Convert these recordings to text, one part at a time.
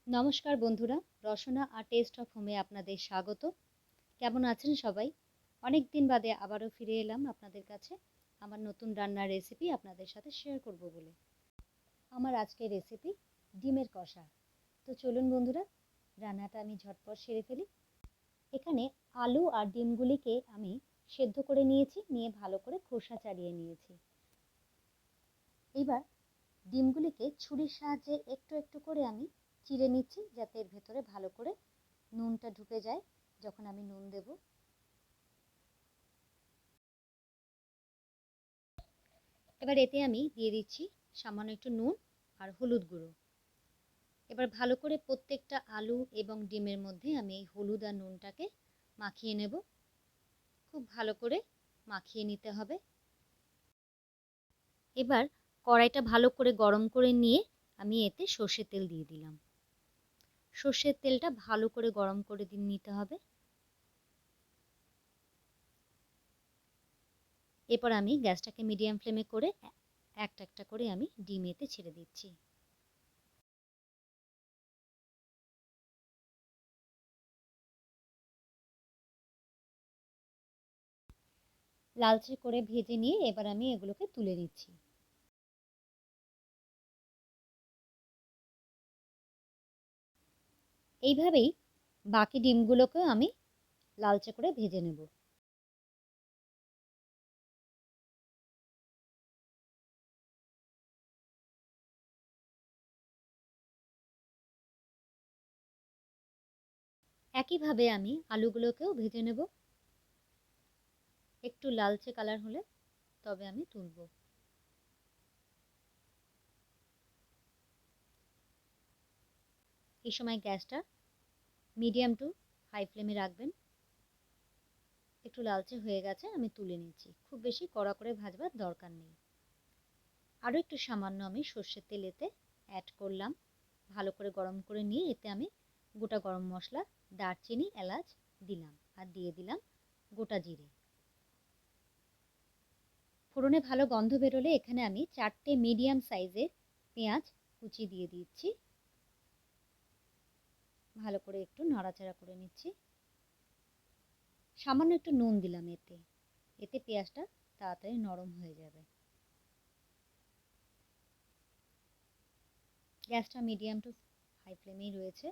নমস্কার বন্ধুরা, রসনা আর test of হোমে আপনাদের স্বাগত। কেমন আছেন সবাই? অনেক দিন বাদে আবারও ফিরে এলাম আপনাদের কাছে আমার নতুন রান্নার রেসিপি আপনাদের সাথে শেয়ার করব বলে। আমার আজকের রেসিপি ডিমের কষা। তো চলুন বন্ধুরা, রান্নাটা আমি ঝটপট সেরে ফেলি। এখানে আলু আর ডিমগুলিকে আমি সেদ্ধ করে নিয়েছি, নিয়ে ভালো করে খোসা ছাড়িয়ে নিয়েছি। এবার ডিমগুলিকে ছুরির সাহায্যে একটু একটু করে আমি চিড়ে নিচ্ছি, যাতে এর ভেতরে ভালো করে নুনটা ঢুকে যায় যখন আমি নুন দেব। এবার এতে আমি দিয়ে দিচ্ছি সামান্য একটু নুন আর হলুদ গুঁড়ো। এবার ভালো করে প্রত্যেকটা আলু এবং ডিমের মধ্যে আমি এই হলুদ আর নুনটাকে মাখিয়ে নেব। খুব ভালো করে মাখিয়ে নিতে হবে। এবার কড়াইটা ভালো করে গরম করে নিয়ে আমি এতে সর্ষের তেল দিয়ে দিলাম। সর্ষের তেলটা ভালো করে গরম করে নিতে হবে। এরপর আমি গ্যাসটাকে মিডিয়াম ফ্লেমে করে একটা একটা করে আমি ডিম এতে ছেড়ে দিচ্ছি। লালচে করে ভেজে নিয়ে এবার আমি এগুলোকে তুলে নিচ্ছি। এইভাবেই বাকি ডিমগুলোকেও আমি লালচে করে ভেজে নেব। একইভাবে আমি আলুগুলোকেও ভেজে নেব। একটু লালচে কালার হলে তবে আমি তুলব। এই সময় গ্যাসটা মিডিয়াম টু হাই ফ্লেমে রাখবেন। একটু লালচে হয়ে গেছে, আমি তুলে নিচ্ছি। খুব বেশি কড়া করে ভাজবার দরকার নেই। আরও একটু সামান্য আমি সর্ষের তেল এতে অ্যাড করলাম। ভালো করে গরম করে নিয়ে এতে আমি গোটা গরম মশলা, দারচিনি, এলাচ দিলাম আর দিয়ে দিলাম গোটা জিরে। ফোড়নে ভালো গন্ধ বেরোলে এখানে আমি 4টে মিডিয়াম সাইজের পেঁয়াজ কুচি দিয়ে দিচ্ছি। ভালো করে একটু নাড়াচাড়া করে নিচ্ছি। সামান্য একটু নুন দিলাম এতে, এতে পেঁয়াজটা তাড়াতাড়ি নরম হয়ে যাবে। গ্যাসটা মিডিয়াম টু হাই ফ্লেমেই রয়েছে।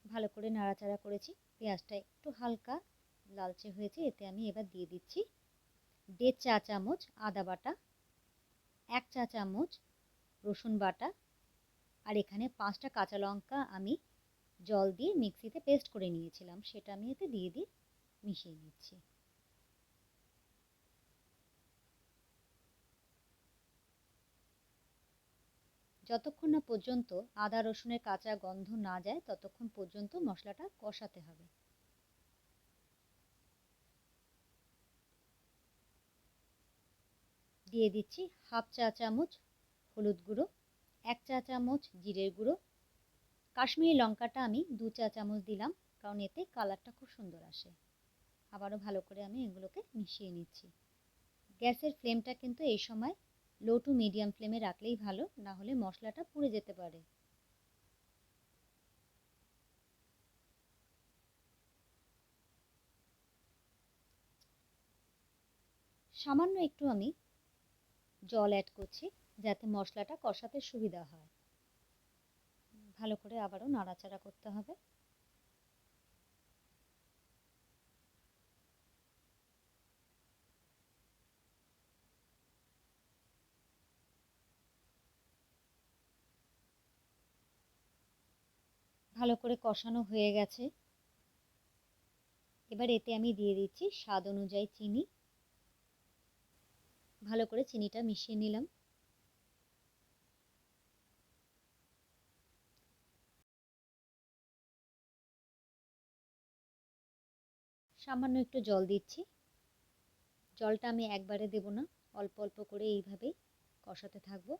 ভালো করে নাড়াচাড়া করেছি। পেঁয়াজটা একটু হালকা লালচে হয়েছে। এতে আমি এবার দিয়ে দিচ্ছি 1.5 চা চামচ আদা বাটা, 1 চা চামচ রসুন বাটা, আর এখানে 5টা কাঁচা লঙ্কা আমি জল দিয়ে মিক্সিতে পেস্ট করে নিয়েছিলাম, সেটা আমি এতে দিয়ে মিশিয়ে নিচ্ছি। যতক্ষণ না পর্যন্ত আদা রসুনের কাঁচা গন্ধ না যায় ততক্ষণ পর্যন্ত মশলাটা কষাতে হবে। দিয়ে দিচ্ছি 1/2 চা চামচ হলুদ গুঁড়ো, 1 চা চামচ জিরের গুঁড়ো, কাশ্মীরি লঙ্কাটা আমি 2 চা চামচ দিলাম, কারণ এতে কালারটা খুব সুন্দর আসে। আবারও ভালো করে আমি এগুলোকে মিশিয়ে নিচ্ছি। গ্যাসের ফ্লেমটা কিন্তু এই সময় লো টু মিডিয়াম ফ্লেমে রাখলেই ভালো, না হলে মশলাটা পুড়ে যেতে পারে। সামান্য একটু আমি জল অ্যাড করছি, যাতে মশলাটা কষাতে সুবিধা হয়। ভালো করে আবারও নাড়াচাড়া করতে হবে। ভালো করে কষানো হয়ে গেছে। এবার এতে আমি দিয়ে দিচ্ছি স্বাদ অনুযায়ী চিনি। ভালো করে চিনিটা মিশিয়ে নিলাম। সামান্য একটু জল দিচ্ছি। জলটা আমি একবারে দেব না, অল্প অল্প করে এইভাবেই কষাতে থাকবো।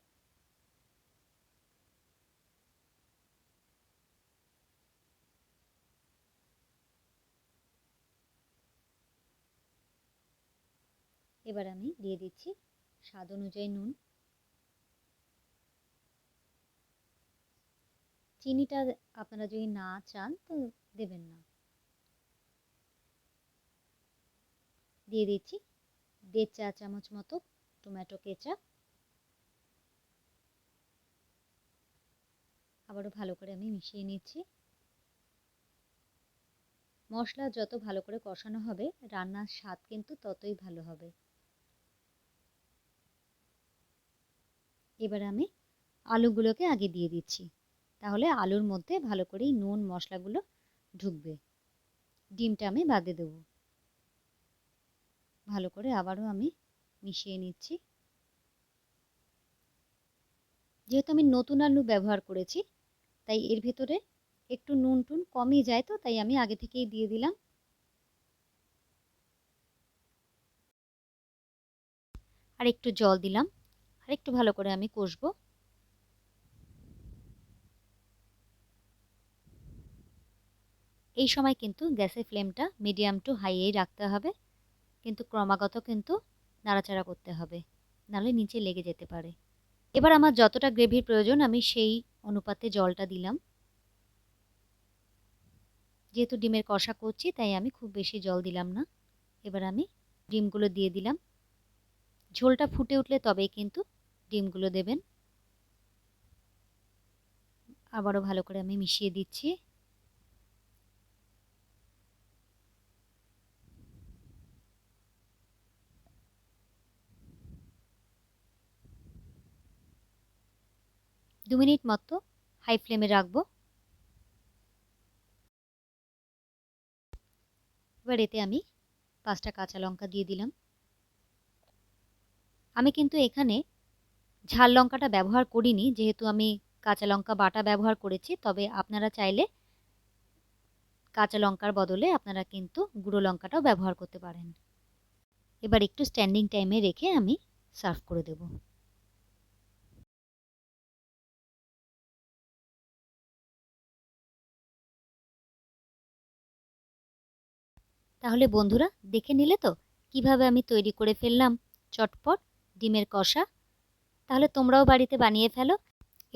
এবার আমি দিয়ে দিচ্ছি স্বাদ অনুযায়ী নুন। চিনিটা আপনারা যদি না চান তো দেবেন না। দিয়ে দিচ্ছি 1.5 চা চামচ মতো টমেটো কেচাপ। আবারও ভালো করে আমি মিশিয়ে নিচ্ছি। মশলা যত ভালো করে কষানো হবে রান্নার স্বাদ কিন্তু ততই ভালো হবে। এবার আমি আলুগুলোকে আগে দিয়ে দিচ্ছি, তাহলে আলুর মধ্যে ভালো করেই নুন মশলাগুলো ঢুকবে। ডিমটা আমি বাদে দেব। ভালো করে আবারও আমি মিশিয়ে নিচ্ছি। যেহেতু আমি নতুন আলু ব্যবহার করেছি তাই এর ভেতরে একটু নুন টুন কমই যায়, তো তাই আমি আগে থেকেই দিয়ে দিলাম। আর একটু জল দিলাম, আর একটু ভালো করে আমি কষবো। এই সময় কিন্তু গ্যাসের ফ্লেমটা মিডিয়াম টু হাইয়েই রাখতে হবে, কিন্তু ক্রমাগত কিন্তু নাড়াচাড়া করতে হবে, নাহলে নিচে লেগে যেতে পারে। এবার আমার যতটা গ্রেভির প্রয়োজন আমি সেই অনুপাতে জলটা দিলাম। যেহেতু ডিমের কষা করছি তাই আমি খুব বেশি জল দিলাম না। এবার আমি ডিমগুলো দিয়ে দিলাম। ঝোলটা ফুটে উঠলে তবেই কিন্তু ডিমগুলো দেবেন। আবারও ভালো করে আমি মিশিয়ে দিচ্ছি। দু মিনিট মতো হাই ফ্লেমে রাখবো। এবার এতে আমি 5টা কাঁচা লঙ্কা দিয়ে দিলাম। আমি কিন্তু এখানে ঝাল লঙ্কাটা ব্যবহার করিনি, যেহেতু আমি কাঁচা লঙ্কা বাটা ব্যবহার করেছি। তবে আপনারা চাইলে কাঁচা লঙ্কার বদলে আপনারা কিন্তু গুঁড়ো লঙ্কাটাও ব্যবহার করতে পারেন। এবার একটু স্ট্যান্ডিং টাইমে রেখে আমি সার্ভ করে দেব। তাহলে বন্ধুরা দেখে নিলে তো কিভাবে আমি তৈরি করে ফেললাম চটপট ডিমের কষা। তাহলে তোমরাও বাড়িতে বানিয়ে ফেলো।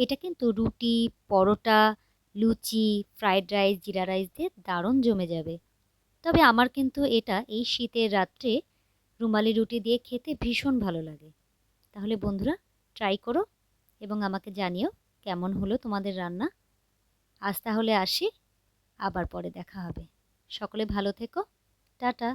এটা কিন্তু রুটি, পরোটা, লুচি, ফ্রাইড রাইস, জিরা রাইস দিয়ে দারুণ জমে যাবে। তবে আমার কিন্তু এটা এই শীতের রাত্রে রুমালি রুটি দিয়ে খেতে ভীষণ ভালো লাগে। তাহলে বন্ধুরা ট্রাই করো এবং আমাকে জানিও কেমন হলো তোমাদের রান্না। আজ তাহলে আসি, আবার পরে দেখা হবে। সকলে ভালো থেকো। টাটা।